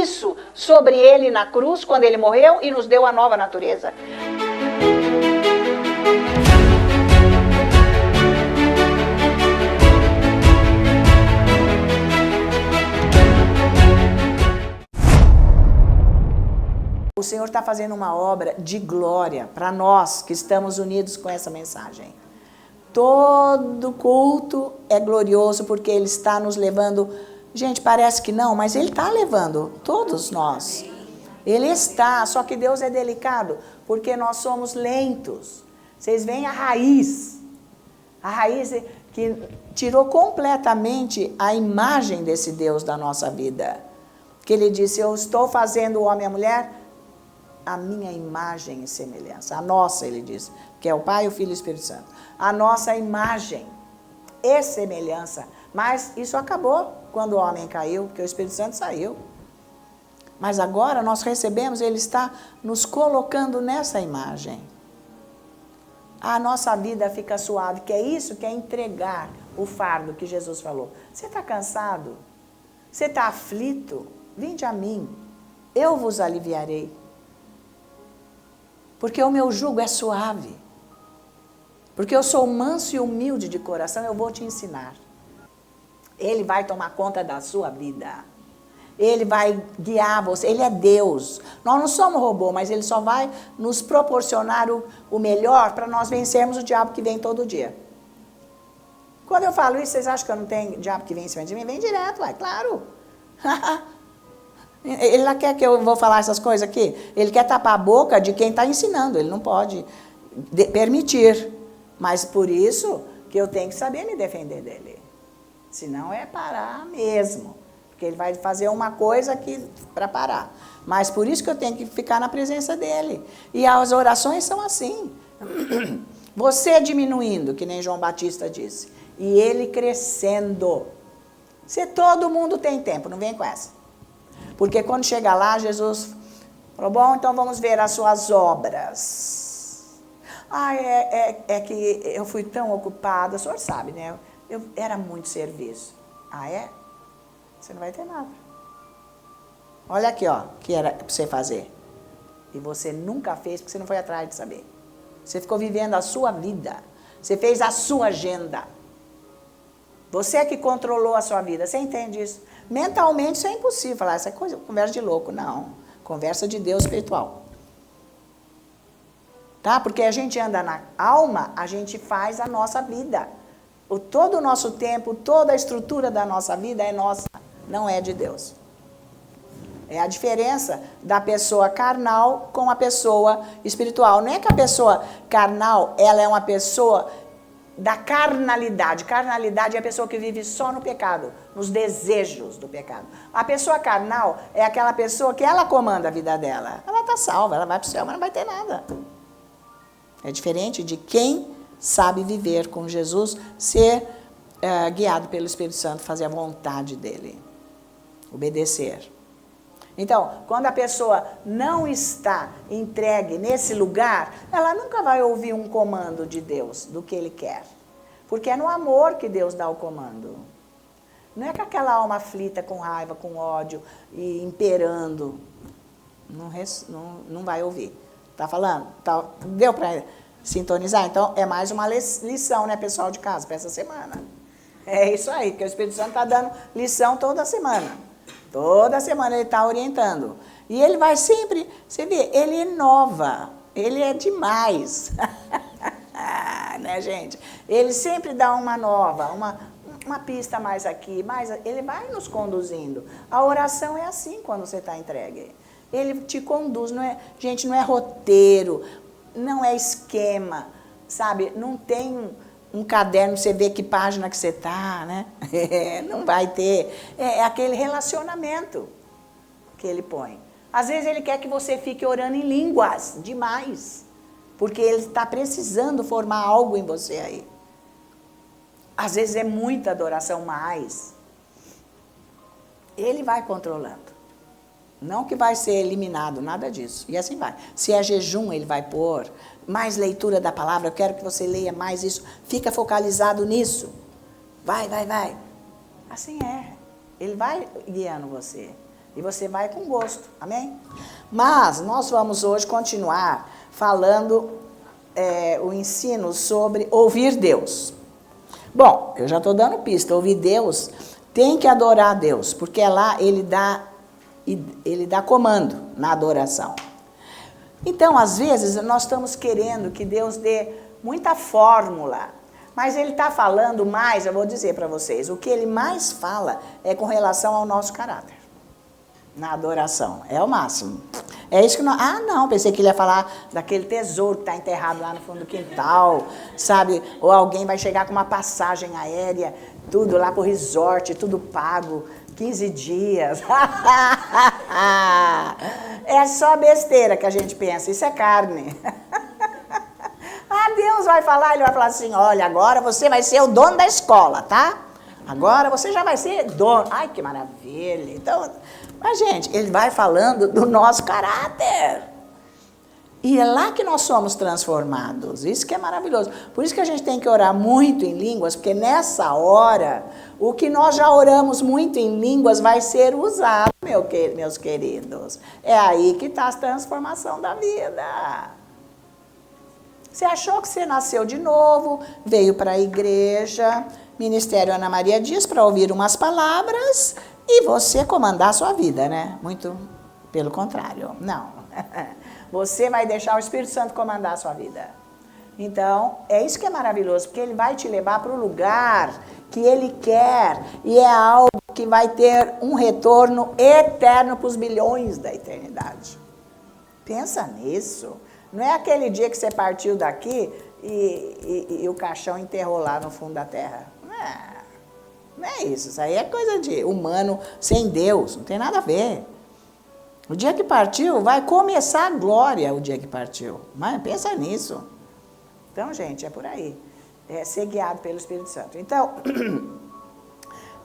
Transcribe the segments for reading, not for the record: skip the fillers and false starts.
isso sobre ele na cruz, quando ele morreu, e nos deu a nova natureza. O Senhor está fazendo uma obra de glória para nós que estamos unidos com essa mensagem. Todo culto é glorioso porque Ele está nos levando. Gente, parece que não, mas Ele está levando todos nós. Ele está, só que Deus é delicado porque nós somos lentos. Vocês veem a raiz que tirou completamente a imagem desse Deus da nossa vida. Que Ele disse, eu estou fazendo o homem e a mulher a minha imagem e semelhança. A nossa, ele diz, que é o Pai, o Filho e o Espírito Santo. A nossa imagem e semelhança. Mas isso acabou quando o homem caiu, porque o Espírito Santo saiu. Mas agora nós recebemos, ele está nos colocando nessa imagem. A nossa vida fica suave, que é isso, que é entregar o fardo que Jesus falou. Você está cansado? Você está aflito? Vinde a mim, eu vos aliviarei. Porque o meu jugo é suave. Porque eu sou manso e humilde de coração, eu vou te ensinar. Ele vai tomar conta da sua vida. Ele vai guiar você. Ele é Deus. Nós não somos robô, mas Ele só vai nos proporcionar o melhor para nós vencermos o diabo que vem todo dia. Quando eu falo isso, vocês acham que eu não tenho diabo que vem em cima de mim? Vem direto, vai, claro. Ele não quer que eu vou falar essas coisas aqui? Ele quer tapar a boca de quem está ensinando. Ele não pode permitir. Mas por isso que eu tenho que saber me defender dele. Senão é parar mesmo. Porque ele vai fazer uma coisa aqui para parar. Mas por isso que eu tenho que ficar na presença dele. E as orações são assim. Você diminuindo, que nem João Batista disse. E ele crescendo. Se todo mundo tem tempo, não vem com essa. Porque quando chega lá, Jesus falou, bom, então vamos ver as suas obras. É que eu fui tão ocupada, o senhor sabe, né? Eu era muito serviço. É? Você não vai ter nada. Olha aqui, ó, que era para você fazer. E você nunca fez porque você não foi atrás de saber. Você ficou vivendo a sua vida. Você fez a sua agenda. Você é que controlou a sua vida. Você entende isso? Mentalmente isso é impossível. Falar, essa coisa, conversa de louco. Não. Conversa de Deus espiritual. Tá? Porque a gente anda na alma, a gente faz a nossa vida. Todo o nosso tempo, toda a estrutura da nossa vida é nossa. Não é de Deus. É a diferença da pessoa carnal com a pessoa espiritual. Não é que a pessoa carnal, ela é uma pessoa da carnalidade. Carnalidade é a pessoa que vive só no pecado, nos desejos do pecado. A pessoa carnal é aquela pessoa que ela comanda a vida dela. Ela está salva, ela vai para o céu, mas não vai ter nada. É diferente de quem sabe viver com Jesus, ser guiado pelo Espírito Santo, fazer a vontade dele, obedecer. Então, quando a pessoa não está entregue nesse lugar, ela nunca vai ouvir um comando de Deus, do que Ele quer. Porque é no amor que Deus dá o comando. Não é com aquela alma aflita, com raiva, com ódio e imperando. Não vai ouvir. Tá falando? Deu para sintonizar? Então, é mais uma lição, né, pessoal de casa, para essa semana. É isso aí, porque o Espírito Santo está dando lição toda semana. Toda semana ele está orientando. E ele vai sempre, você vê, ele inova, ele é demais. Né, gente? Ele sempre dá uma nova, uma pista mais aqui, ele vai nos conduzindo. A oração é assim quando você está entregue. Ele te conduz, não é, gente, não é roteiro, não é esquema, sabe? Não tem um caderno, você vê que página que você está, né? Não vai ter. É aquele relacionamento que ele põe. Às vezes ele quer que você fique orando em línguas, demais. Porque ele está precisando formar algo em você aí. Às vezes é muita adoração, mais. Ele vai controlando. Não que vai ser eliminado, nada disso. E assim vai. Se é jejum, ele vai pôr. Mais leitura da palavra, eu quero que você leia mais isso. Fica focalizado nisso. Vai. Assim é. Ele vai guiando você. E você vai com gosto, amém? Mas nós vamos hoje continuar falando o ensino sobre ouvir Deus. Bom, eu já estou dando pista, ouvir Deus, tem que adorar a Deus, porque é lá ele dá comando na adoração. Então, às vezes, nós estamos querendo que Deus dê muita fórmula, mas ele está falando mais, eu vou dizer para vocês, o que ele mais fala é com relação ao nosso caráter. Na adoração, é o máximo. É isso que nós... Ah, não, pensei que ele ia falar daquele tesouro que está enterrado lá no fundo do quintal, sabe? Ou alguém vai chegar com uma passagem aérea, tudo lá pro resort, tudo pago, 15 dias. É só besteira que a gente pensa, isso é carne. Ah, Deus vai falar, ele vai falar assim, olha, agora você vai ser o dono da escola, tá? Agora você já vai ser dono. Ai, que maravilha. Então, mas, gente, ele vai falando do nosso caráter. E é lá que nós somos transformados. Isso que é maravilhoso. Por isso que a gente tem que orar muito em línguas, porque nessa hora, o que nós já oramos muito em línguas vai ser usado, meus queridos. É aí que está a transformação da vida. Você achou que você nasceu de novo, veio para a igreja, Ministério Ana Maria Dias, para ouvir umas palavras e você comandar a sua vida, né? Muito pelo contrário, não. Você vai deixar o Espírito Santo comandar a sua vida. Então, é isso que é maravilhoso, porque ele vai te levar para o lugar que ele quer e é algo que vai ter um retorno eterno para os bilhões da eternidade. Pensa nisso. Não é aquele dia que você partiu daqui e o caixão enterrou lá no fundo da terra. Não é isso. Isso aí é coisa de humano sem Deus. Não tem nada a ver. O dia que partiu, vai começar a glória o dia que partiu. Mas pensa nisso. Então, gente, é por aí. É ser guiado pelo Espírito Santo. Então,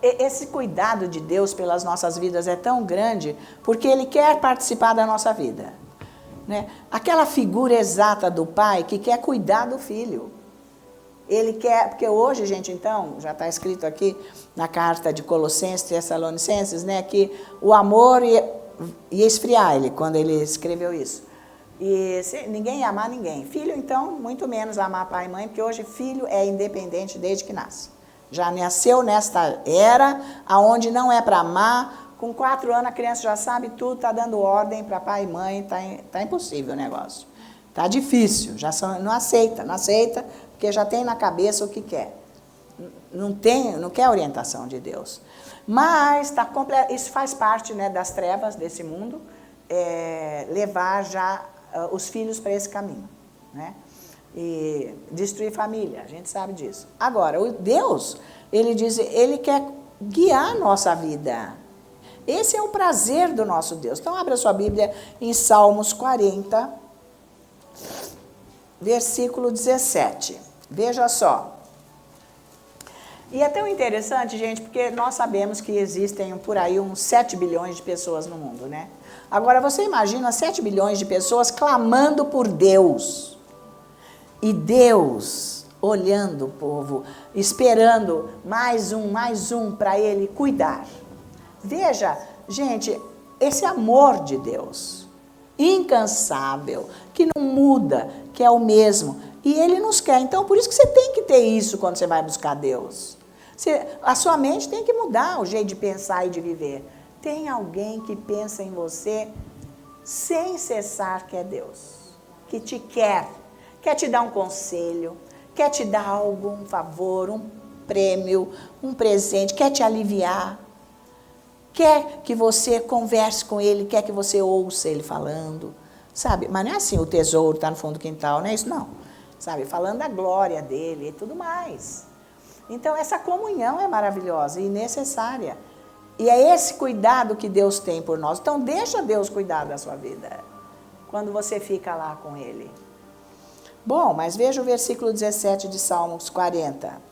esse cuidado de Deus pelas nossas vidas é tão grande porque ele quer participar da nossa vida. Né? Aquela figura exata do pai que quer cuidar do filho. Ele quer, porque hoje, gente, então, já está escrito aqui na carta de Colossenses, Tessalonicenses, né, que o amor ia esfriar ele, quando ele escreveu isso. E ninguém ia amar ninguém. Filho, então, muito menos amar pai e mãe, porque hoje filho é independente desde que nasce. Já nasceu nesta era, onde não é para amar. Com 4 anos a criança já sabe tudo, está dando ordem para pai e mãe, tá impossível o negócio. Está difícil, não aceita, porque já tem na cabeça o que quer. Não quer orientação de Deus. Mas isso faz parte, né, das trevas desse mundo, levar já os filhos para esse caminho. Né? E destruir família, a gente sabe disso. Agora, o Deus, ele diz, ele quer guiar a nossa vida. Esse é o prazer do nosso Deus. Então, abra sua Bíblia em Salmos 40, versículo 17. Veja só. E é tão interessante, gente, porque nós sabemos que existem por aí uns 7 bilhões de pessoas no mundo, né? Agora, você imagina 7 bilhões de pessoas clamando por Deus. E Deus olhando o povo, esperando mais um para ele cuidar. Veja, gente, esse amor de Deus, incansável, que não muda, que é o mesmo, e ele nos quer. Então, por isso que você tem que ter isso quando você vai buscar Deus. A sua mente tem que mudar o jeito de pensar e de viver. Tem alguém que pensa em você sem cessar, que é Deus, que te quer te dar um conselho, quer te dar algo, um favor, um prêmio, um presente, quer te aliviar. Quer que você converse com ele, quer que você ouça ele falando, sabe? Mas não é assim, o tesouro está no fundo do quintal, não é isso, não. Sabe? Falando da glória dele e tudo mais. Então, essa comunhão é maravilhosa e necessária. E é esse cuidado que Deus tem por nós. Então, deixa Deus cuidar da sua vida, quando você fica lá com ele. Bom, mas veja o versículo 17 de Salmos 40.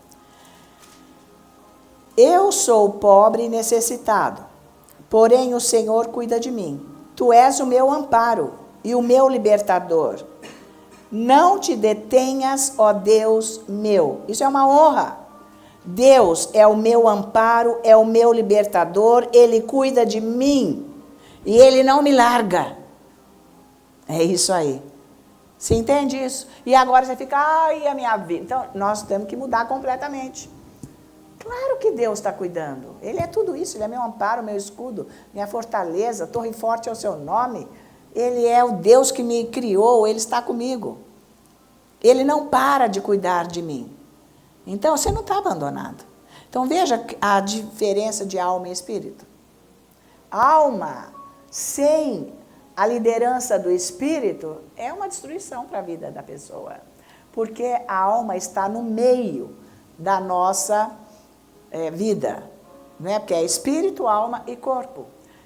Eu sou pobre e necessitado, porém o Senhor cuida de mim. Tu és o meu amparo e o meu libertador. Não te detenhas, ó Deus meu. Isso é uma honra. Deus é o meu amparo, é o meu libertador, ele cuida de mim. E Ele não me larga. É isso aí. Você entende isso? E agora você fica, ai, a minha vida. Então, nós temos que mudar completamente. Claro que Deus está cuidando. Ele é tudo isso, Ele é meu amparo, meu escudo, minha fortaleza, torre forte é o seu nome. Ele é o Deus que me criou, Ele está comigo. Ele não para de cuidar de mim. Então, você não está abandonado. Então, veja a diferença de alma e espírito. Alma sem a liderança do espírito é uma destruição para a vida da pessoa. Porque a alma está no meio da nossa vida. Né? Porque é espírito, alma e corpo.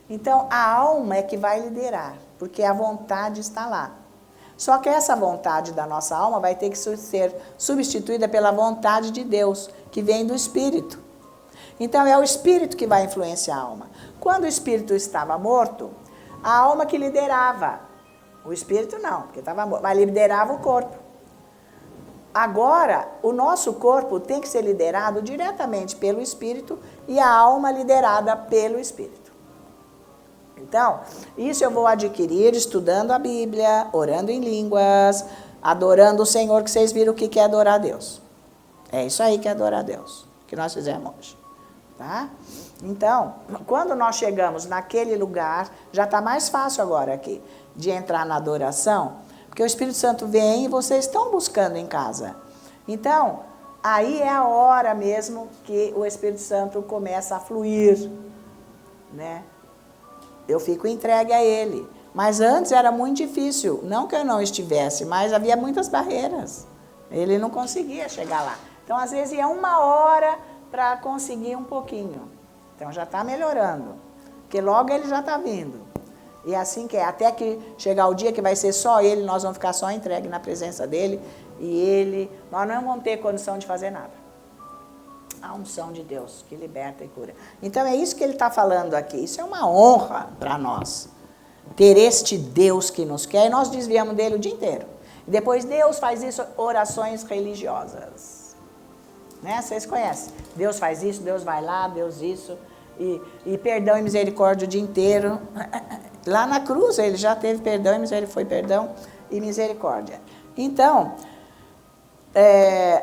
Então, a alma é que vai liderar, porque a vontade está lá. Só que essa vontade da nossa alma vai ter que ser substituída pela vontade de Deus, que vem do Espírito. Então, é o Espírito que vai influenciar a alma. Quando o Espírito estava morto, a alma que liderava. O Espírito não, porque estava morto, mas liderava o corpo. Agora, o nosso corpo tem que ser liderado diretamente pelo Espírito e a alma liderada pelo Espírito. Então, isso eu vou adquirir estudando a Bíblia, orando em línguas, adorando o Senhor, que vocês viram o que é adorar a Deus. É isso aí que é adorar a Deus, que nós fizemos hoje. Tá? Então, quando nós chegamos naquele lugar, já está mais fácil agora aqui, de entrar na adoração, porque o Espírito Santo vem e vocês estão buscando em casa. Então, aí é a hora mesmo que o Espírito Santo começa a fluir, né? Eu fico entregue a Ele. Mas antes era muito difícil. Não que eu não estivesse, mas havia muitas barreiras. Ele não conseguia chegar lá. Então, às vezes, ia 1 hora para conseguir um pouquinho. Então, já está melhorando. Porque logo ele já está vindo. E assim que é. Até que chegar o dia que vai ser só Ele, nós vamos ficar só entregue na presença dEle. E nós não vamos ter condição de fazer nada. A unção de Deus que liberta e cura. Então é isso que ele está falando aqui. Isso é uma honra para nós. Ter este Deus que nos quer e nós desviamos dele o dia inteiro. E depois Deus faz isso, orações religiosas. Né? Vocês conhecem. Deus faz isso, Deus vai lá, Deus isso. E perdão e misericórdia o dia inteiro. Lá na cruz ele já teve perdão e misericórdia. Foi perdão e misericórdia. Então,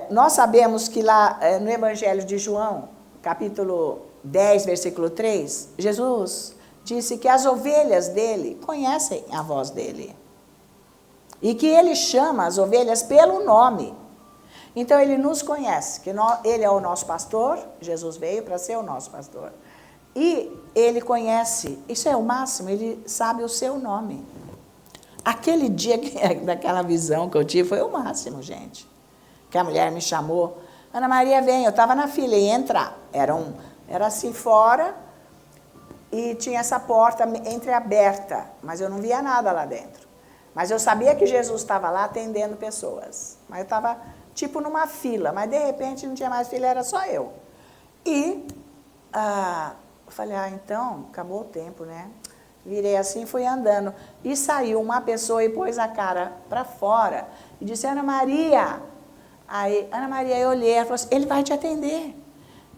nós sabemos que lá no Evangelho de João, capítulo 10, versículo 3, Jesus disse que as ovelhas dele conhecem a voz dele. E que ele chama as ovelhas pelo nome. Então ele nos conhece, que ele é o nosso pastor, Jesus veio para ser o nosso pastor. E ele conhece, isso é o máximo, ele sabe o seu nome. Aquele dia, daquela visão que eu tive, foi o máximo, gente. Que a mulher me chamou, Ana Maria, vem, eu estava na fila, ia entrar. Era assim fora e tinha essa porta entreaberta, mas eu não via nada lá dentro. Mas eu sabia que Jesus estava lá atendendo pessoas. Mas eu estava tipo numa fila, mas de repente não tinha mais fila, era só eu. E eu falei, então, acabou o tempo, né? Virei assim, fui andando. E saiu uma pessoa e pôs a cara para fora e disse, Ana Maria. Aí, Ana Maria, eu olhei, ela falou assim, ele vai te atender.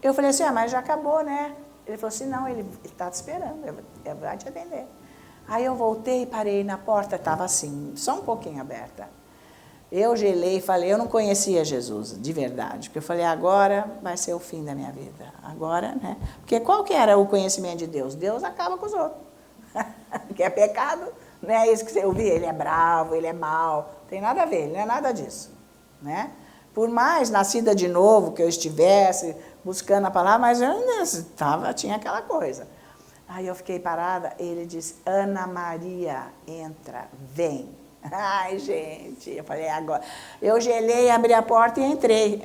Eu falei assim, mas já acabou, né? Ele falou assim, não, ele está te esperando, ele vai te atender. Aí eu voltei, parei na porta, estava assim, só um pouquinho aberta. Eu gelei e falei, eu não conhecia Jesus, de verdade. Porque eu falei, agora vai ser o fim da minha vida. Agora, né? Porque qual que era o conhecimento de Deus? Deus acaba com os outros. Que é pecado, não é isso que você ouviu? Ele é bravo, ele é mau. Tem nada a ver, ele não é nada disso, né? Por mais nascida de novo que eu estivesse buscando a palavra, mas eu ainda tinha aquela coisa. Aí eu fiquei parada, ele disse, Ana Maria, entra, vem. Ai, gente, eu falei, agora. Eu gelei, abri a porta e entrei.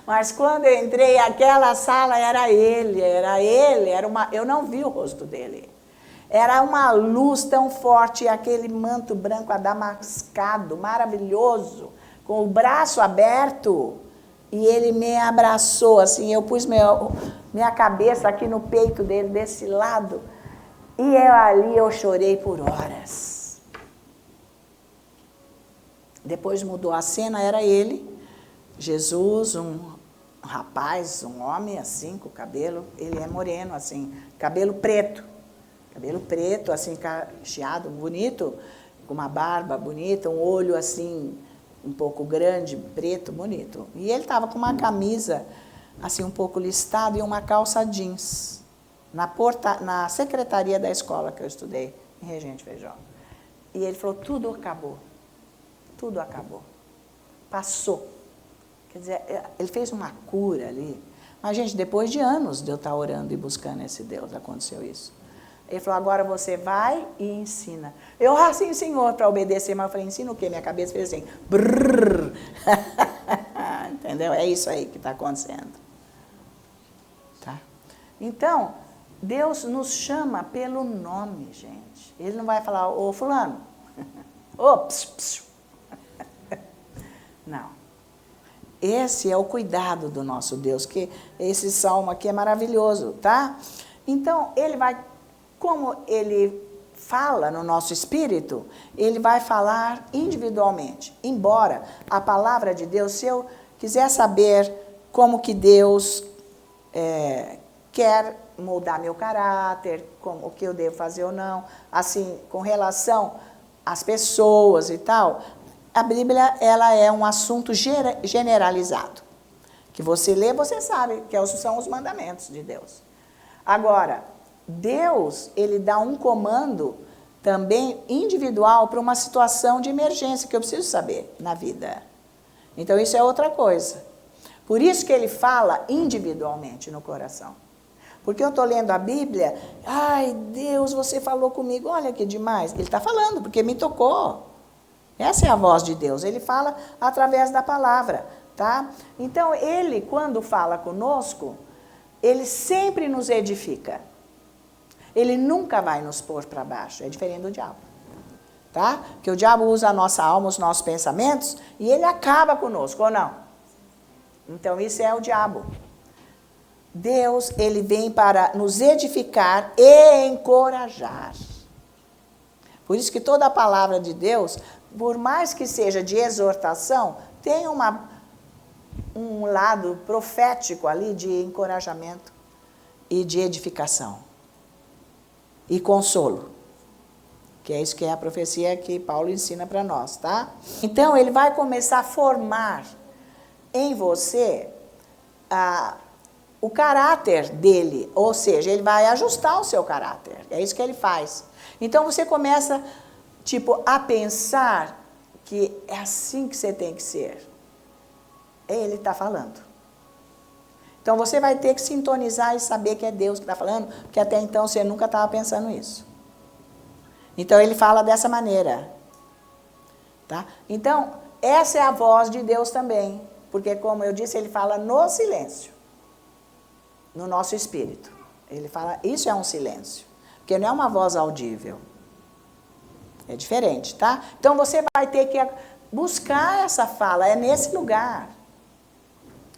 Mas quando eu entrei, aquela sala era ele, eu não vi o rosto dele. Era uma luz tão forte, aquele manto branco adamascado, maravilhoso, com o braço aberto, e ele me abraçou, assim, eu pus minha cabeça aqui no peito dele, desse lado, e ali eu chorei por horas. Depois mudou a cena, era ele, Jesus, um rapaz, um homem assim, com cabelo, ele é moreno, assim, cabelo preto. Cabelo preto, assim, cacheado, bonito, com uma barba bonita, um olho assim, um pouco grande, preto, bonito. E ele estava com uma camisa, assim, um pouco listada e uma calça jeans, na secretaria da escola que eu estudei, em Regente Feijó. E ele falou, tudo acabou. Tudo acabou. Passou. Quer dizer, ele fez uma cura ali. Mas, gente, depois de anos de eu estar orando e buscando esse Deus, aconteceu isso. Ele falou, agora você vai e ensina. Eu, sim, senhor, para obedecer. Mas eu falei, ensina o quê? Minha cabeça fez assim. Brrr. Entendeu? É isso aí que está acontecendo. Tá? Então, Deus nos chama pelo nome, gente. Ele não vai falar, ô fulano. Ô, psiu, psiu. Não. Esse é o cuidado do nosso Deus, que esse salmo aqui é maravilhoso, tá? Então, ele vai, como ele fala no nosso espírito, ele vai falar individualmente. Embora a palavra de Deus, se eu quiser saber como que Deus quer moldar meu caráter, como, o que eu devo fazer ou não, assim, com relação às pessoas e tal, a Bíblia, ela é um assunto generalizado. Que você lê, você sabe que são os mandamentos de Deus. Agora, Deus, ele dá um comando também individual para uma situação de emergência que eu preciso saber na vida. Então, isso é outra coisa. Por isso que ele fala individualmente no coração. Porque eu estou lendo a Bíblia, ai, Deus, você falou comigo, olha que demais. Ele está falando, porque me tocou. Essa é a voz de Deus, ele fala através da palavra, tá? Então, ele, quando fala conosco, ele sempre nos edifica. Ele nunca vai nos pôr para baixo, é diferente do diabo, tá? Porque o diabo usa a nossa alma, os nossos pensamentos, e ele acaba conosco, ou não? Então, isso é o diabo. Deus, ele vem para nos edificar e encorajar. Por isso que toda a palavra de Deus, por mais que seja de exortação, tem um lado profético ali de encorajamento e de edificação e consolo, que é isso que é a profecia que Paulo ensina para nós, tá? Então, ele vai começar a formar em você o caráter dele, ou seja, ele vai ajustar o seu caráter, é isso que ele faz. Então, você começa, tipo, a pensar que é assim que você tem que ser. Ele está falando. Então, você vai ter que sintonizar e saber que é Deus que está falando, porque até então você nunca estava pensando isso. Então, ele fala dessa maneira. Tá? Então, essa é a voz de Deus também, porque, como eu disse, ele fala no silêncio, no nosso espírito. Ele fala, isso é um silêncio. Porque não é uma voz audível. É diferente, tá? Então, você vai ter que buscar essa fala, é nesse lugar.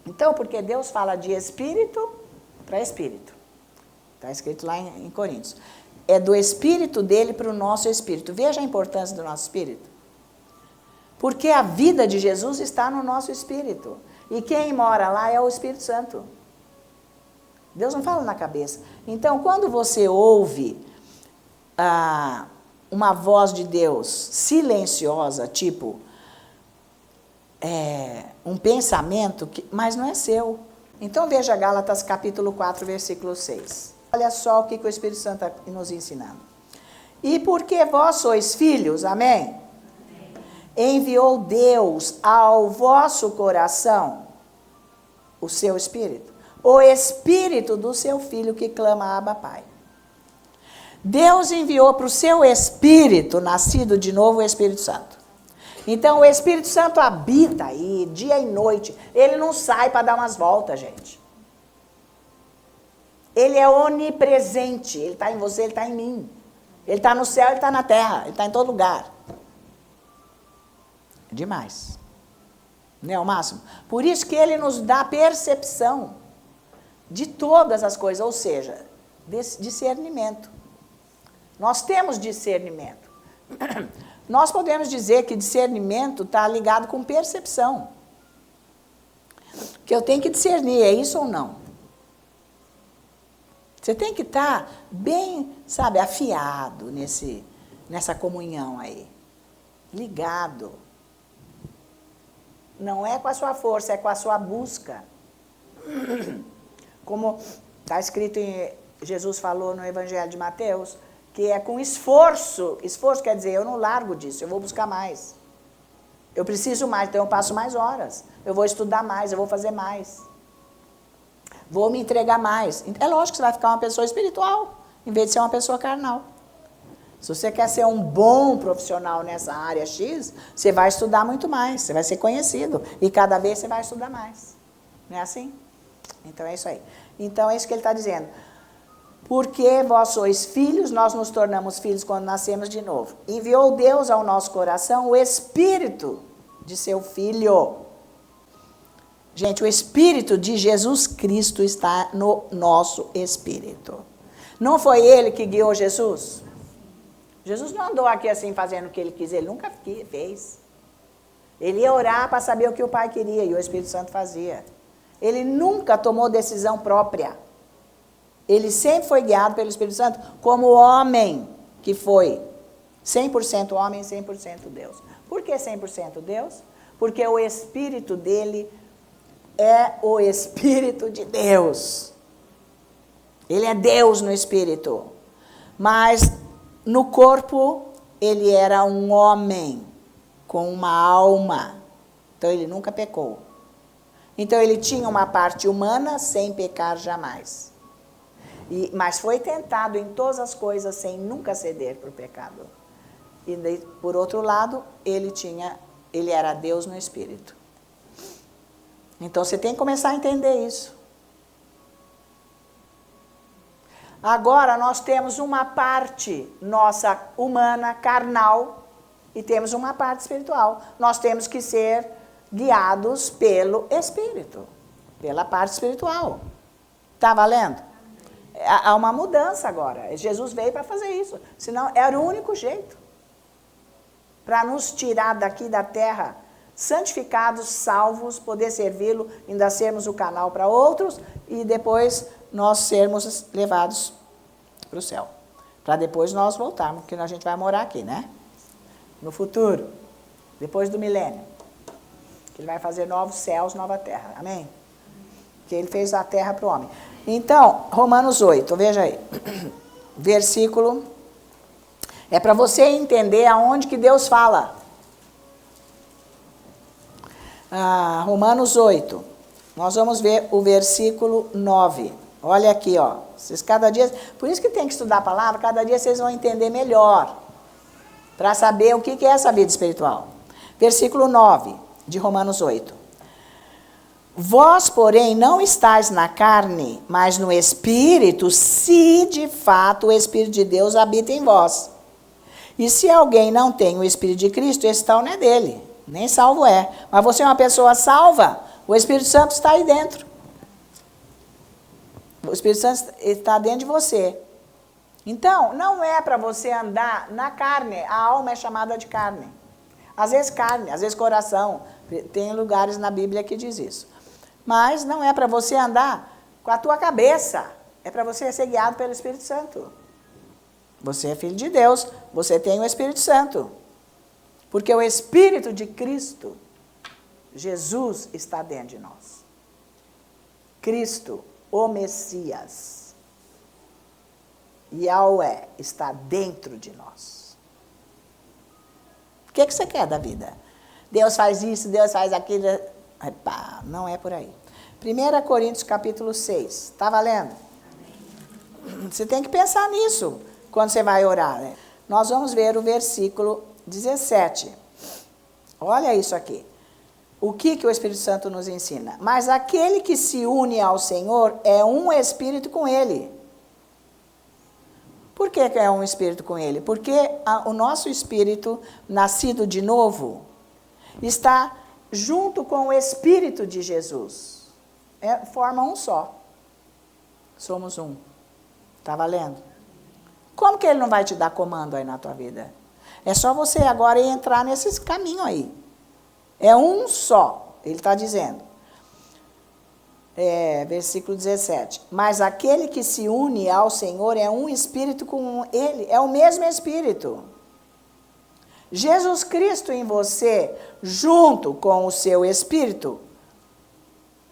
Então, porque Deus fala de espírito para espírito. Está escrito lá em Coríntios. É do espírito dele para o nosso espírito. Veja a importância do nosso espírito. Porque a vida de Jesus está no nosso espírito. E quem mora lá é o Espírito Santo. Deus não fala na cabeça. Então, quando você ouve uma voz de Deus silenciosa, tipo um pensamento, mas não é seu. Então, veja Gálatas capítulo 4, versículo 6. Olha só o que o Espírito Santo está nos ensinando. E porque vós sois filhos, amém? Enviou Deus ao vosso coração o seu Espírito. O Espírito do seu Filho que clama Abba, Pai. Deus enviou para o seu Espírito, nascido de novo, o Espírito Santo. Então, o Espírito Santo habita aí, dia e noite. Ele não sai para dar umas voltas, gente. Ele é onipresente. Ele está em você, ele está em mim. Ele está no céu, ele está na terra, ele está em todo lugar. É demais. Não é o máximo? Por isso que ele nos dá percepção de todas as coisas, ou seja, discernimento. Nós temos discernimento. Nós podemos dizer que discernimento está ligado com percepção. Que eu tenho que discernir, é isso ou não? Você tem que estar bem, sabe, afiado nessa comunhão aí. Ligado. Não é com a sua força, é com a sua busca. Como está escrito Jesus falou no Evangelho de Mateus, que é com esforço. Esforço quer dizer, eu não largo disso, eu vou buscar mais. Eu preciso mais, então eu passo mais horas. Eu vou estudar mais, eu vou fazer mais. Vou me entregar mais. É lógico que você vai ficar uma pessoa espiritual, em vez de ser uma pessoa carnal. Se você quer ser um bom profissional nessa área X, você vai estudar muito mais, você vai ser conhecido. E cada vez você vai estudar mais. Não é assim? Então é isso aí. Então é isso que ele está dizendo. Porque vós sois filhos, nós nos tornamos filhos quando nascemos de novo. Enviou Deus ao nosso coração o Espírito de seu Filho. Gente, o Espírito de Jesus Cristo está no nosso Espírito. Não foi ele que guiou Jesus? Jesus não andou aqui assim fazendo o que ele quis, ele nunca fez. Ele ia orar para saber o que o Pai queria e o Espírito Santo fazia. Ele nunca tomou decisão própria. Ele sempre foi guiado pelo Espírito Santo como homem que foi. 100% homem e 100% Deus. Por que 100% Deus? Porque o Espírito dele é o Espírito de Deus. Ele é Deus no Espírito. Mas no corpo, ele era um homem com uma alma. Então, ele nunca pecou. Então, ele tinha uma parte humana sem pecar jamais. Mas foi tentado em todas as coisas sem nunca ceder para o pecado. E, por outro lado, ele era Deus no Espírito. Então, você tem que começar a entender isso. Agora, nós temos uma parte nossa humana, carnal, e temos uma parte espiritual. Nós temos que ser guiados pelo Espírito, pela parte espiritual. Está valendo? Há uma mudança agora. Jesus veio para fazer isso. Senão, era o único jeito. Para nos tirar daqui da terra, santificados, salvos, poder servi-lo, ainda sermos o canal para outros, e depois nós sermos levados para o céu. Para depois nós voltarmos, porque a gente vai morar aqui, né? No futuro, depois do milênio. Ele vai fazer novos céus, nova terra. Amém? Porque ele fez a terra para o homem. Então, Romanos 8, veja aí. Versículo. É para você entender aonde que Deus fala. Romanos 8. Nós vamos ver o versículo 9. Olha aqui, ó. Vocês cada dia. Por isso que tem que estudar a palavra, cada dia vocês vão entender melhor. Para saber o que é essa vida espiritual. Versículo 9 de Romanos 8. Vós, porém, não estáis na carne, mas no Espírito, se de fato o Espírito de Deus habita em vós. E se alguém não tem o Espírito de Cristo, esse tal não é dele, nem salvo é. Mas você é uma pessoa salva, o Espírito Santo está aí dentro. O Espírito Santo está dentro de você. Então, não é para você andar na carne, a alma é chamada de carne. Às vezes carne, às vezes coração, tem lugares na Bíblia que diz isso. Mas não é para você andar com a tua cabeça, é para você ser guiado pelo Espírito Santo. Você é filho de Deus, você tem o Espírito Santo. Porque o Espírito de Cristo, Jesus, está dentro de nós. Cristo, o Messias, Yahweh, está dentro de nós. O que você quer da vida? Deus faz isso, Deus faz aquilo. Epá, não é por aí. 1 Coríntios capítulo 6. Está valendo? Você tem que pensar nisso quando você vai orar, né? Nós vamos ver o versículo 17. Olha isso aqui. O que o Espírito Santo nos ensina? Mas aquele que se une ao Senhor é um espírito com Ele. Por que é um espírito com Ele? Porque o nosso espírito, nascido de novo, está junto com o Espírito de Jesus. Forma um só. Somos um. Está valendo? Como que ele não vai te dar comando aí na tua vida? É só você agora entrar nesse caminho aí. É um só, ele está dizendo. Versículo 17. Mas aquele que se une ao Senhor é um espírito com ele, é o mesmo espírito. Jesus Cristo em você, junto com o seu espírito,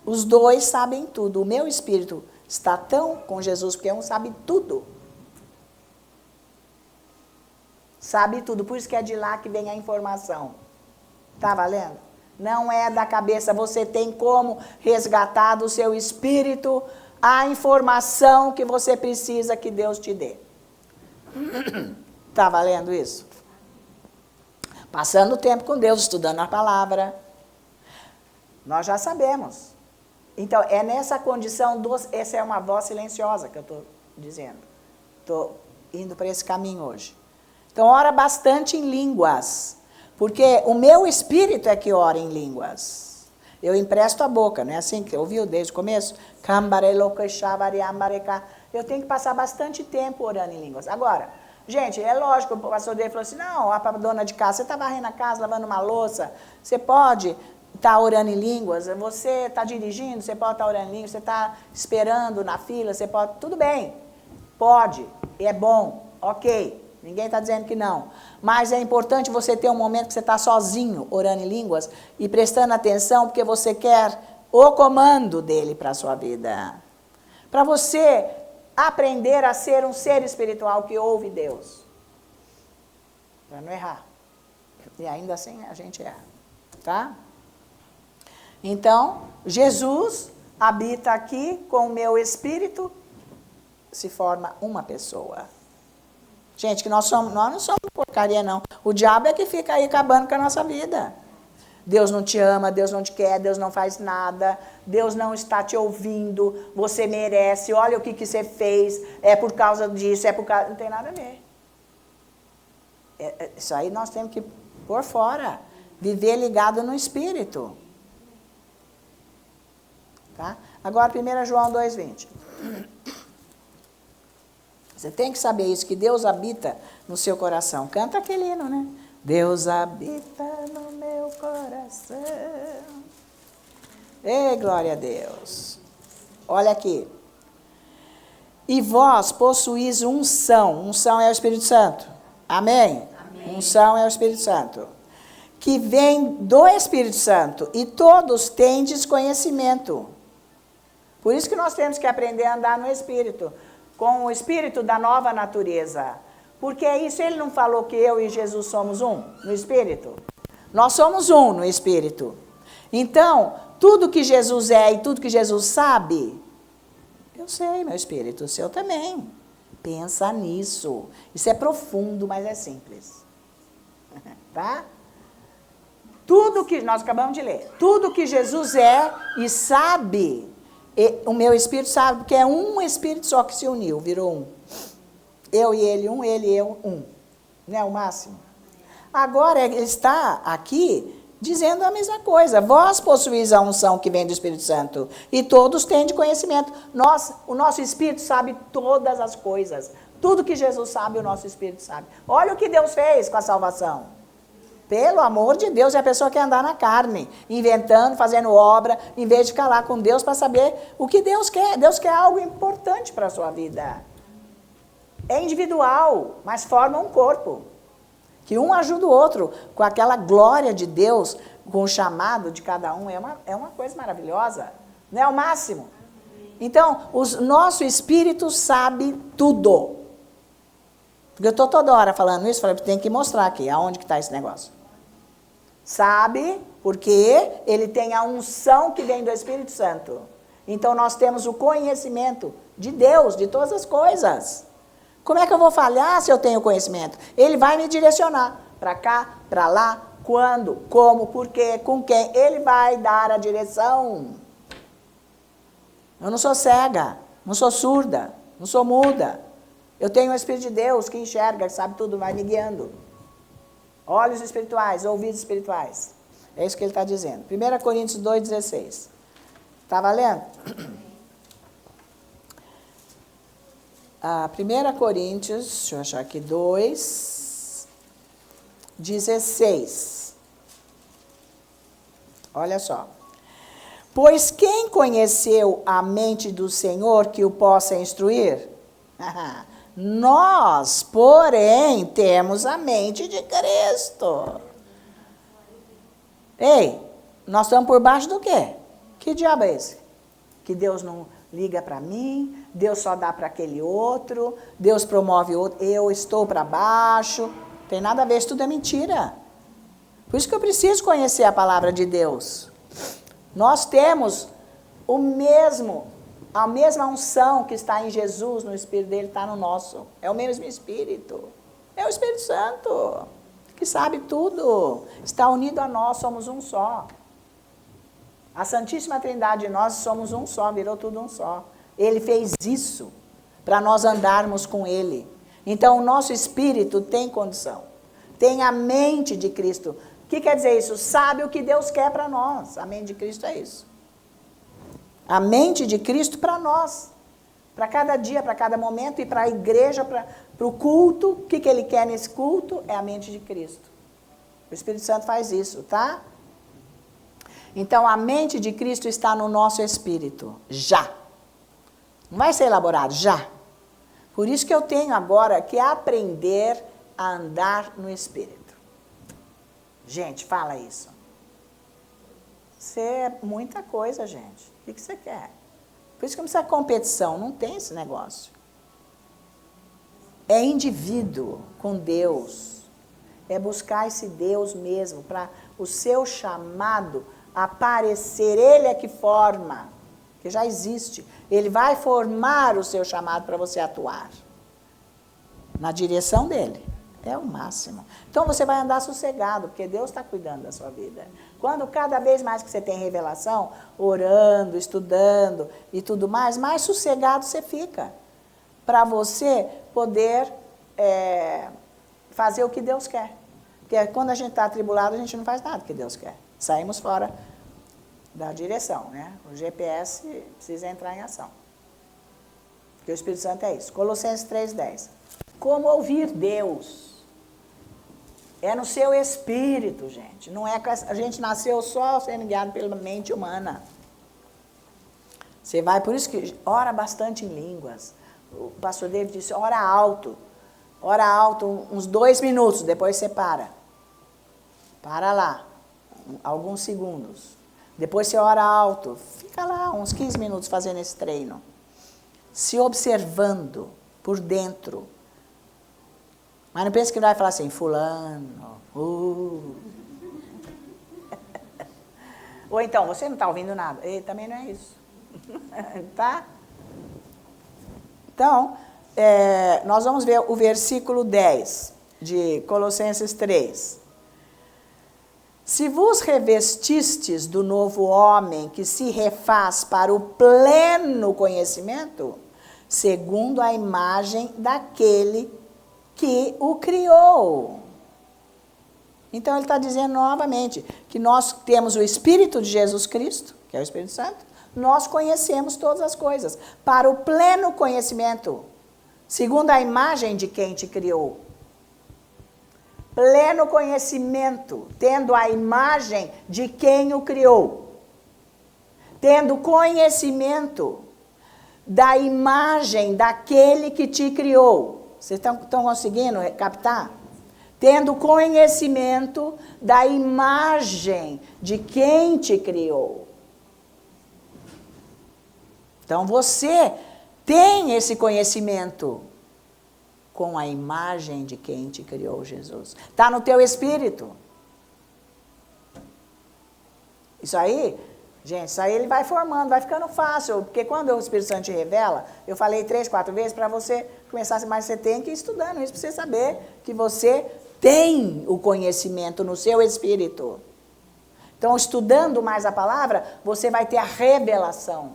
os dois sabem tudo. O meu espírito está tão com Jesus, porque um sabe tudo. Sabe tudo, por isso que é de lá que vem a informação. Tá valendo? Não é da cabeça, você tem como resgatar do seu espírito a informação que você precisa que Deus te dê. Tá valendo isso? Passando tempo com Deus, estudando a palavra. Nós já sabemos. Então, é nessa condição, essa é uma voz silenciosa que eu estou dizendo. Estou indo para esse caminho hoje. Então, ora bastante em línguas. Porque o meu espírito é que ora em línguas. Eu empresto a boca, não é assim que ouviu desde o começo? Eu tenho que passar bastante tempo orando em línguas. Agora, gente, é lógico, o pastor dele falou assim, não, a dona de casa, você está varrendo a casa, lavando uma louça, você pode estar orando em línguas, você está dirigindo, você pode estar orando em línguas, você está esperando na fila, você pode, tudo bem, pode, é bom, ok. Ninguém está dizendo que não. Mas é importante você ter um momento que você está sozinho, orando em línguas, e prestando atenção, porque você quer o comando dele para a sua vida. Para você aprender a ser um ser espiritual que ouve Deus. Para não errar. E ainda assim a gente erra. Tá? Então, Jesus habita aqui com o meu espírito, se forma uma pessoa. Gente, que nós não somos porcaria, não. O diabo é que fica aí acabando com a nossa vida. Deus não te ama, Deus não te quer, Deus não faz nada, Deus não está te ouvindo, você merece, olha o que você fez, é por causa disso, é por causa... Não tem nada a ver. Isso aí nós temos que pôr fora. Viver ligado no Espírito. Tá? Agora, 1 João 2,20. Você tem que saber isso, que Deus habita no seu coração. Canta aquele hino, né? Deus habita no meu coração. Ei, glória a Deus. Olha aqui. E vós possuís unção. Unção é o Espírito Santo. Amém? Amém. Unção é o Espírito Santo. Que vem do Espírito Santo. E todos tendes conhecimento. Por isso que nós temos que aprender a andar no Espírito. Com o espírito da nova natureza. Porque é isso, ele não falou que eu e Jesus somos um no espírito? Nós somos um no espírito. Então, tudo que Jesus é e tudo que Jesus sabe, eu sei, meu espírito, o seu também. Pensa nisso. Isso é profundo, mas é simples. Tá? Tudo que, nós acabamos de ler, tudo que Jesus é e sabe... o meu espírito sabe que é um espírito só que se uniu, virou um. Eu e ele e eu, um. Não é o máximo? Agora, ele está aqui dizendo a mesma coisa. Vós possuís a unção que vem do Espírito Santo, e todos têm de conhecimento. O nosso espírito sabe todas as coisas. Tudo que Jesus sabe, o nosso espírito sabe. Olha o que Deus fez com a salvação. Pelo amor de Deus, é a pessoa que quer andar na carne, inventando, fazendo obra, em vez de ficar lá com Deus para saber o que Deus quer. Deus quer algo importante para a sua vida. É individual, mas forma um corpo. Que um ajuda o outro, com aquela glória de Deus, com o chamado de cada um, é uma coisa maravilhosa. Não é o máximo? Então, o nosso espírito sabe tudo. Porque eu estou toda hora falando isso, falei, tem que mostrar aqui, aonde que está esse negócio. Sabe, porque ele tem a unção que vem do Espírito Santo. Então, nós temos o conhecimento de Deus, de todas as coisas. Como é que eu vou falhar se eu tenho conhecimento? Ele vai me direcionar para cá, para lá, quando, como, por quê, com quem. Ele vai dar a direção. Eu não sou cega, não sou surda, não sou muda. Eu tenho o Espírito de Deus que enxerga, que sabe tudo, vai me guiando. Olhos espirituais, ouvidos espirituais. É isso que ele está dizendo. 1 Coríntios 2,16. Está valendo? 1 Coríntios, deixa eu achar aqui, 2,16. Olha só. Pois quem conheceu a mente do Senhor que o possa instruir? Nós, porém, temos a mente de Cristo. Ei, nós estamos por baixo do quê? Que diabo é esse? Que Deus não liga para mim, Deus só dá para aquele outro, Deus promove outro, eu estou para baixo. Tem nada a ver, isso tudo é mentira. Por isso que eu preciso conhecer a palavra de Deus. Nós temos a mesma unção que está em Jesus, no Espírito dele, está no nosso. É o mesmo Espírito. É o Espírito Santo, que sabe tudo. Está unido a nós, somos um só. A Santíssima Trindade e nós somos um só, virou tudo um só. Ele fez isso para nós andarmos com ele. Então, o nosso espírito tem condição. Tem a mente de Cristo. O que quer dizer isso? Sabe o que Deus quer para nós. A mente de Cristo é isso. A mente de Cristo para nós. Para cada dia, para cada momento e para a igreja, para o culto. O que ele quer nesse culto? É a mente de Cristo. O Espírito Santo faz isso, tá? Então, a mente de Cristo está no nosso espírito. Já. Não vai ser elaborado, já. Por isso que eu tenho agora que aprender a andar no espírito. Gente, fala isso. Você é muita coisa, gente. O que você quer? Por isso que não precisa de competição, não tem esse negócio. É indivíduo com Deus. É buscar esse Deus mesmo, para o seu chamado aparecer. Ele é que forma, que já existe. Ele vai formar o seu chamado para você atuar. Na direção dele. É o máximo. Então você vai andar sossegado, porque Deus está cuidando da sua vida. Quando cada vez mais que você tem revelação, orando, estudando e tudo mais sossegado você fica. Para você poder fazer o que Deus quer. Porque quando a gente está atribulado, a gente não faz nada que Deus quer. Saímos fora da direção, né? O GPS precisa entrar em ação. Porque o Espírito Santo é isso. Colossenses 3,10. Como ouvir Deus? É no seu espírito, gente. Não é que a gente nasceu só sendo guiado pela mente humana. Você vai, por isso que ora bastante em línguas. O pastor David disse, ora alto. Ora alto uns 2 minutos, depois você para. Para lá, alguns segundos. Depois você ora alto. Fica lá uns 15 minutos fazendo esse treino. Se observando por dentro. Mas não pense que vai falar assim, fulano. Ou então, você não está ouvindo nada. E também não é isso. Tá? Então, nós vamos ver o versículo 10 de Colossenses 3. Se vos revestistes do novo homem que se refaz para o pleno conhecimento, segundo a imagem daquele que o criou. Então ele está dizendo novamente que nós temos o Espírito de Jesus Cristo, que é o Espírito Santo, nós conhecemos todas as coisas, para o pleno conhecimento, segundo a imagem de quem te criou. Pleno conhecimento, tendo a imagem de quem o criou. Tendo conhecimento da imagem daquele que te criou. Vocês estão conseguindo captar? Tendo conhecimento da imagem de quem te criou. Então você tem esse conhecimento com a imagem de quem te criou, Jesus. Está no teu espírito. Isso aí, gente, isso aí ele vai formando, vai ficando fácil. Porque quando o Espírito Santo te revela, eu falei 3, 4 vezes para você começar, mas você tem que ir estudando isso para você saber que você tem o conhecimento no seu espírito. Então, estudando mais a palavra, você vai ter a revelação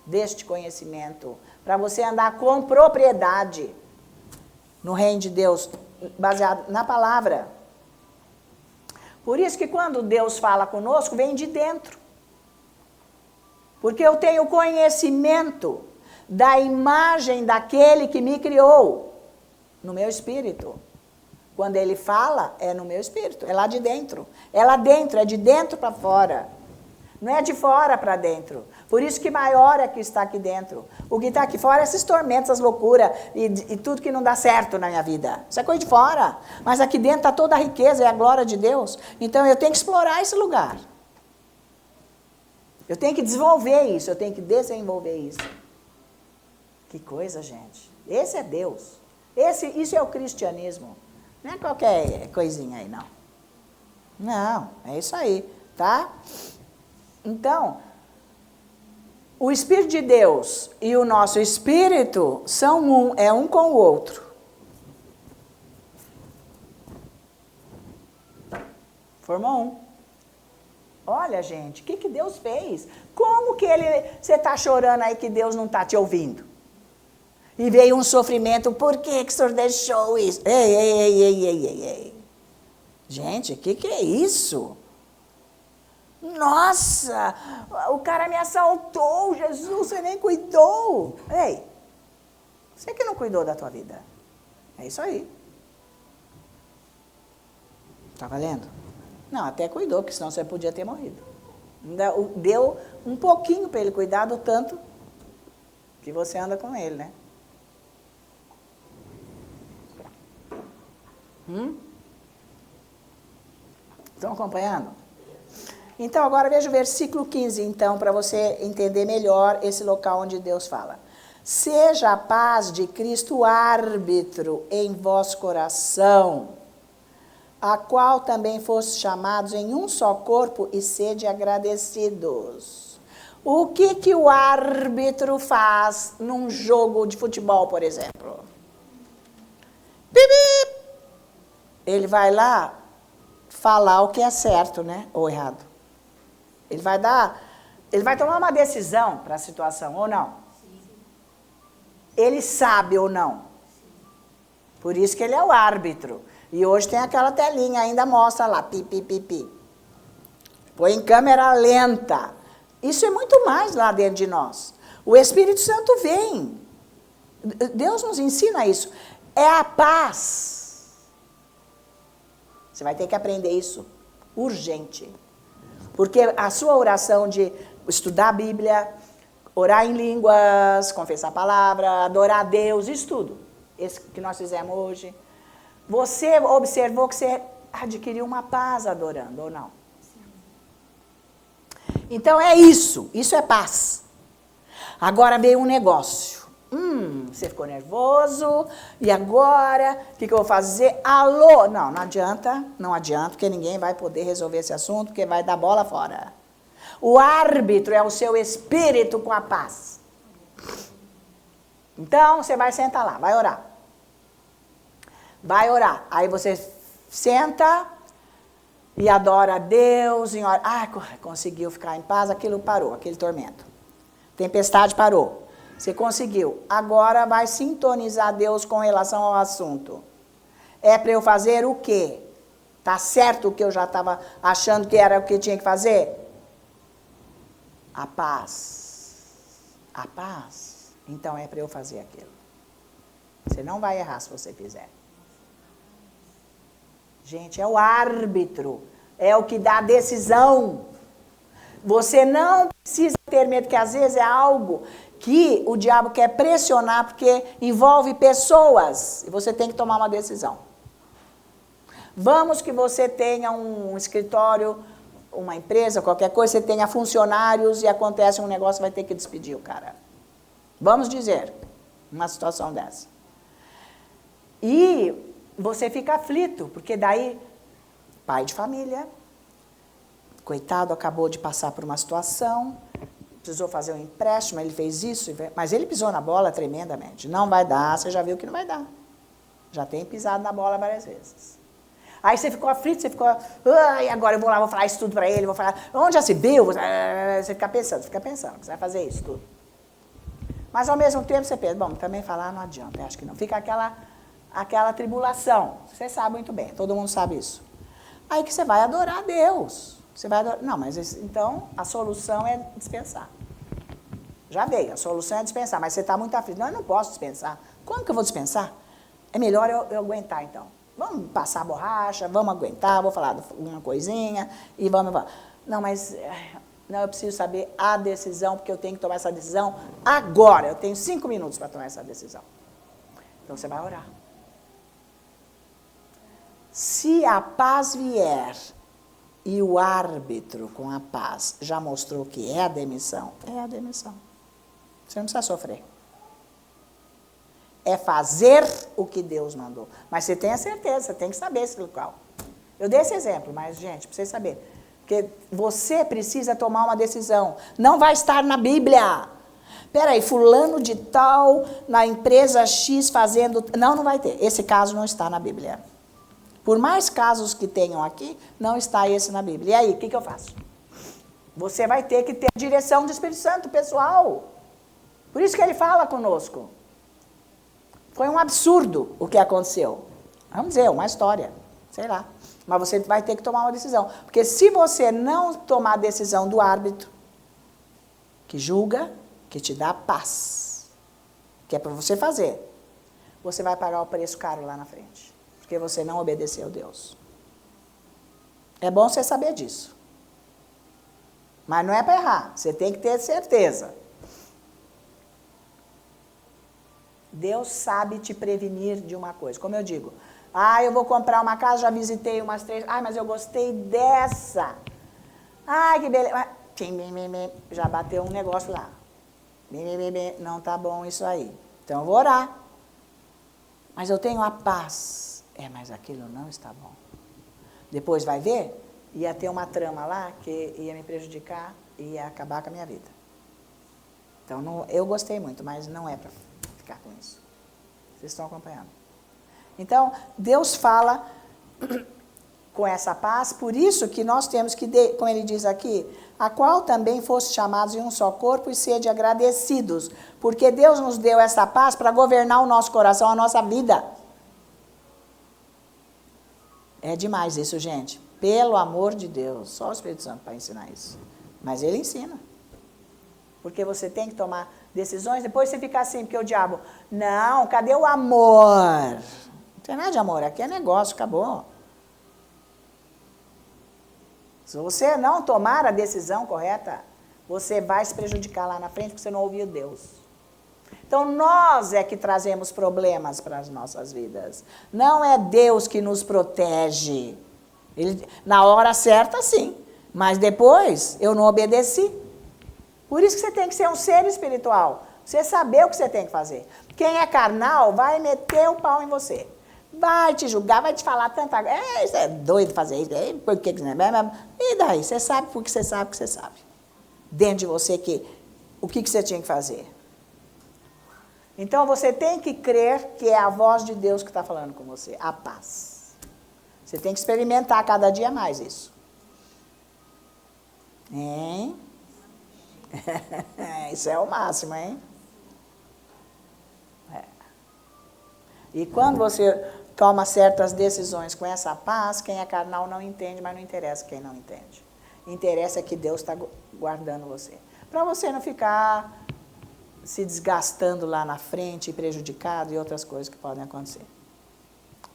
deste conhecimento, para você andar com propriedade no reino de Deus, baseado na palavra. Por isso que quando Deus fala conosco, vem de dentro. Porque eu tenho conhecimento da imagem daquele que me criou no meu espírito. Quando ele fala, é no meu espírito, é lá de dentro. É lá dentro, é de dentro para fora. Não é de fora para dentro. Por isso que maior é que está aqui dentro. O que está aqui fora é esses tormentos, essas loucuras e tudo que não dá certo na minha vida. Isso é coisa de fora. Mas aqui dentro está toda a riqueza e a glória de Deus. Então eu tenho que explorar esse lugar. Eu tenho que desenvolver isso, eu tenho que desenvolver isso. Que coisa, gente. Esse é Deus. Isso é o cristianismo. Não é qualquer coisinha aí, não. Não, é isso aí, tá? Então, o Espírito de Deus e o nosso Espírito são é um com o outro. Formou um. Olha, gente, o que Deus fez? Como que você está chorando aí que Deus não está te ouvindo? E veio um sofrimento, por que o Senhor deixou isso? Ei. Gente, o que é isso? Nossa, o cara me assaltou, Jesus, você nem cuidou. Ei, você que não cuidou da tua vida. É isso aí. Tá valendo? Não, até cuidou, porque senão você podia ter morrido. Deu um pouquinho para ele cuidar do tanto que você anda com ele, né? Estão acompanhando? Então, agora veja o versículo 15, então, para você entender melhor esse local onde Deus fala. Seja a paz de Cristo árbitro em vosso coração, a qual também foste chamados em um só corpo, e sede agradecidos. O que o árbitro faz num jogo de futebol, por exemplo? Bip! Ele vai lá falar o que é certo, né? Ou errado. Ele vai tomar uma decisão para a situação, ou não? Sim. Ele sabe ou não? Sim. Por isso que ele é o árbitro. E hoje tem aquela telinha, ainda mostra lá, pi. Põe em câmera lenta. Isso é muito mais lá dentro de nós. O Espírito Santo vem. Deus nos ensina isso. É a paz. Você vai ter que aprender isso. Urgente. Porque a sua oração de estudar a Bíblia, orar em línguas, confessar a palavra, adorar a Deus, isso tudo. Esse que nós fizemos hoje. Você observou que você adquiriu uma paz adorando, ou não? Então é isso é paz. Agora veio um negócio. Você ficou nervoso, e agora, o que eu vou fazer? Alô? Não adianta, porque ninguém vai poder resolver esse assunto, porque vai dar bola fora. O árbitro é o seu espírito com a paz. Então, você vai sentar lá, vai orar. Vai orar. Aí você senta e adora a Deus, e ora. Conseguiu ficar em paz, aquilo parou, aquele tormento. Tempestade parou. Você conseguiu. Agora vai sintonizar Deus com relação ao assunto. É para eu fazer o quê? Tá certo o que eu já estava achando que era o que tinha que fazer? A paz. A paz. Então é para eu fazer aquilo. Você não vai errar se você fizer. Gente, é o árbitro. É o que dá a decisão. Você não precisa ter medo, que às vezes é algo que o diabo quer pressionar, porque envolve pessoas, e você tem que tomar uma decisão. Vamos que você tenha um escritório, uma empresa, qualquer coisa, você tenha funcionários e acontece um negócio, vai ter que despedir o cara. Vamos dizer, uma situação dessa. E você fica aflito, porque daí, pai de família, coitado, acabou de passar por uma situação, precisou fazer um empréstimo, ele fez isso, mas ele pisou na bola tremendamente. Não vai dar, você já viu que não vai dar. Já tem pisado na bola várias vezes. Aí você ficou aflito, você ficou, agora eu vou lá, vou falar isso tudo para ele, vou falar, onde já se viu? Você fica pensando que você vai fazer isso tudo. Mas ao mesmo tempo você pensa, bom, também falar não adianta, acho que não. Fica aquela tribulação, você sabe muito bem, todo mundo sabe isso. Aí que você vai adorar a Deus. Você vai adorar. Não, mas então a solução é dispensar. Já veio, a solução é dispensar, mas você está muito aflito. Não, eu não posso dispensar. Como que eu vou dispensar? É melhor eu aguentar, então. Vamos passar a borracha, vamos aguentar, vou falar uma coisinha e vamos. Não, mas Não, eu preciso saber a decisão, porque eu tenho que tomar essa decisão agora. Eu tenho 5 minutos para tomar essa decisão. Então você vai orar. Se a paz vier e o árbitro com a paz já mostrou que é a demissão, é a demissão. Você não precisa sofrer. É fazer o que Deus mandou. Mas você tem a certeza, você tem que saber esse local. Eu dei esse exemplo, mas, gente, para vocês saberem. Porque você precisa tomar uma decisão. Não vai estar na Bíblia. Peraí, fulano de tal, na empresa X fazendo... Não, não vai ter. Esse caso não está na Bíblia. Por mais casos que tenham aqui, não está esse na Bíblia. E aí, o que eu faço? Você vai ter que ter a direção do Espírito Santo, pessoal. Por isso que ele fala conosco. Foi um absurdo o que aconteceu. Vamos dizer, uma história. Sei lá. Mas você vai ter que tomar uma decisão. Porque se você não tomar a decisão do árbitro, que julga, que te dá paz, que é para você fazer, você vai pagar o preço caro lá na frente. Porque você não obedeceu a Deus. É bom você saber disso. Mas não é para errar. Você tem que ter certeza. Deus sabe te prevenir de uma coisa. Como eu digo, eu vou comprar uma casa, já visitei umas 3. Mas eu gostei dessa. Que beleza. Já bateu um negócio lá. Não tá bom isso aí. Então eu vou orar. Mas eu tenho a paz. Mas aquilo não está bom. Depois vai ver, ia ter uma trama lá que ia me prejudicar e ia acabar com a minha vida. Então, não, eu gostei muito, mas não é para ficar com isso. Vocês estão acompanhando? Então, Deus fala com essa paz, por isso que nós temos que, como ele diz aqui, a qual também fosse chamados em um só corpo e sede agradecidos, porque Deus nos deu essa paz para governar o nosso coração, a nossa vida. É demais isso, gente. Pelo amor de Deus. Só o Espírito Santo para ensinar isso. Mas ele ensina. Porque você tem que tomar decisões, depois você fica assim, porque o diabo... Não, cadê o amor? Não tem nada de amor, aqui é negócio, acabou. Se você não tomar a decisão correta, você vai se prejudicar lá na frente, porque você não ouviu Deus. Então, nós é que trazemos problemas para as nossas vidas. Não é Deus que nos protege. Ele, na hora certa, sim. Mas depois, eu não obedeci. Por isso que você tem que ser um ser espiritual. Você saber o que você tem que fazer. Quem é carnal vai meter o pau em você. Vai te julgar, vai te falar tanta coisa. Você é doido fazer isso. Por que não é? E daí? Você sabe porque você sabe o que você sabe. Dentro de você, o que você tinha que fazer. Então, você tem que crer que é a voz de Deus que está falando com você, a paz. Você tem que experimentar cada dia mais isso. Hein? Isso é o máximo, hein? E quando você toma certas decisões com essa paz, quem é carnal não entende, mas não interessa quem não entende. Interessa que Deus está guardando você. Para você não ficar se desgastando lá na frente, prejudicado e outras coisas que podem acontecer.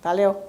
Valeu?